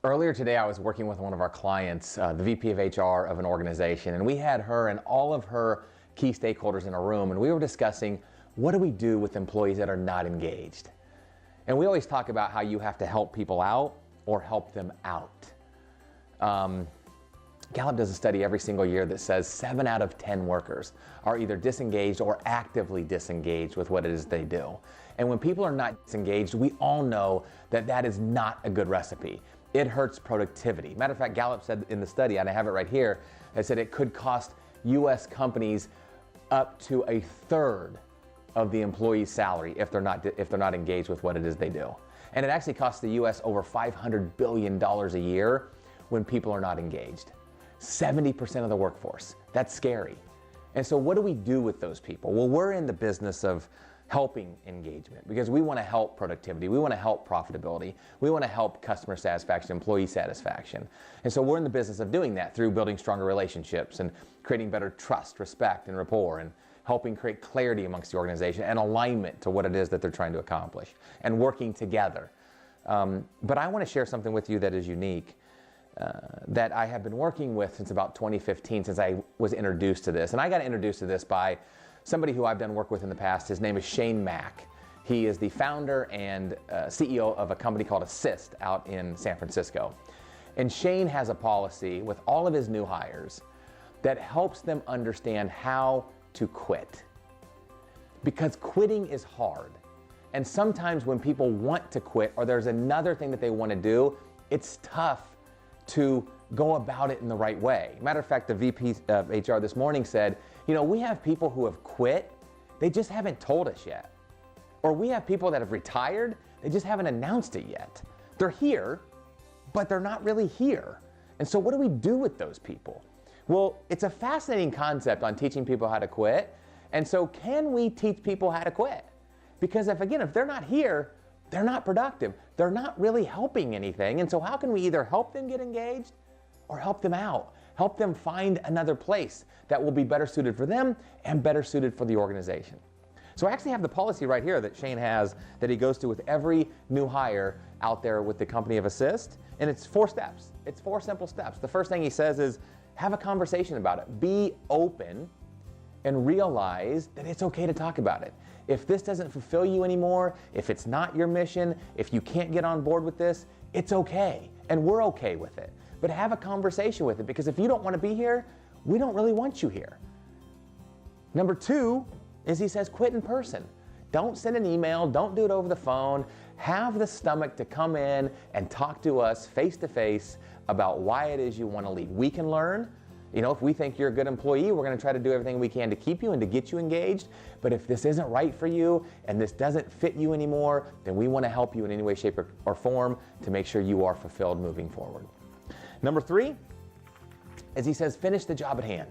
Earlier today, I was working with one of our clients, the VP of HR of an organization, and we had her and all of her key stakeholders in a room, and we were discussing what do we do with employees that are not engaged. And we always talk about how you have to help people out or help them out. Gallup does a study every single year that says 7 out of 10 workers are either disengaged or actively disengaged with what it is they do. And when people are not disengaged, we all know that that is not a good recipe. It hurts productivity. Matter of fact, Gallup said in the study, and I have it right here, it said it could cost U.S. companies up to a third of the employee's salary if they're not engaged with what it is they do. And it actually costs the U.S. over $500 billion a year when people are not engaged. 70% of the workforce. That's scary. And so what do we do with those people? Well, we're in the business of helping engagement because we want to help productivity. We want to help profitability. We want to help customer satisfaction, employee satisfaction. And so we're in the business of doing that through building stronger relationships and creating better trust, respect, and rapport, and helping create clarity amongst the organization and alignment to what it is that they're trying to accomplish and working together. But I want to share something with you that is unique. That I have been working with since about 2015, since I was introduced to this. And I got introduced to this by somebody who I've done work with in the past. His name is Shane Mack. He is the founder and CEO of a company called Assist out in San Francisco. And Shane has a policy with all of his new hires that helps them understand how to quit. Because quitting is hard. And sometimes when people want to quit or there's another thing that they want to do, it's tough to go about it in the right way. Matter of fact, the VP of HR this morning said, you know, we have people who have quit, they just haven't told us yet. Or we have people that have retired, they just haven't announced it yet. They're here, but they're not really here. And so what do we do with those people? Well, it's a fascinating concept on teaching people how to quit. And so can we teach people how to quit? Because if they're not here, they're not productive. They're not really helping anything. And so how can we either help them get engaged or help them out? Help them find another place that will be better suited for them and better suited for the organization. So I actually have the policy right here that Shane has that he goes to with every new hire out there with the company of Assist. And it's 4 steps. It's 4 simple steps. The first thing he says is have a conversation about it. Be open and realize that it's okay to talk about it. If this doesn't fulfill you anymore, if it's not your mission, if you can't get on board with this, it's okay. And we're okay with it. But have a conversation with it because if you don't want to be here, we don't really want you here. Number 2 is he says quit in person. Don't send an email, don't do it over the phone. Have the stomach to come in and talk to us face to face about why it is you want to leave. We can learn. You know, if we think you're a good employee, we're going to try to do everything we can to keep you and to get you engaged. But if this isn't right for you and this doesn't fit you anymore, then we want to help you in any way, shape, or form to make sure you are fulfilled moving forward. Number 3, as he says, finish the job at hand.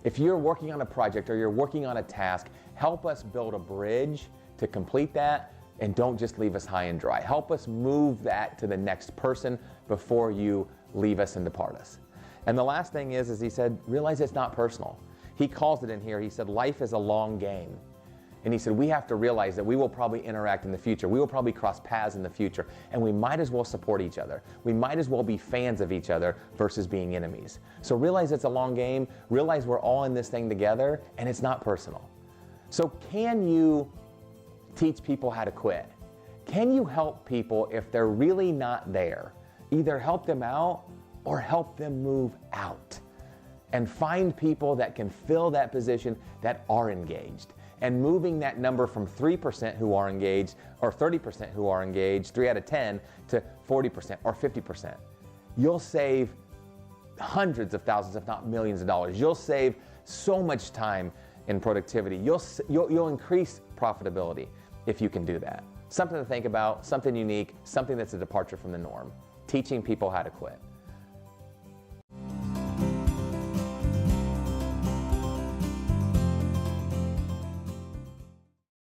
If you're working on a project or you're working on a task, help us build a bridge to complete that and don't just leave us high and dry. Help us move that to the next person before you leave us and depart us. And the last thing is he said, realize it's not personal. He calls it in here, he said, life is a long game. And he said, we have to realize that we will probably interact in the future. We will probably cross paths in the future. And we might as well support each other. We might as well be fans of each other versus being enemies. So realize it's a long game. Realize we're all in this thing together and it's not personal. So can you teach people how to quit? Can you help people if they're really not there? Either help them out or help them move out and find people that can fill that position that are engaged. And moving that number from 3% who are engaged or 30% who are engaged, 3 out of 10, to 40% or 50%. You'll save hundreds of thousands, if not millions of dollars. You'll save so much time in productivity. You'll increase profitability if you can do that. Something to think about, something unique, something that's a departure from the norm. Teaching people how to quit.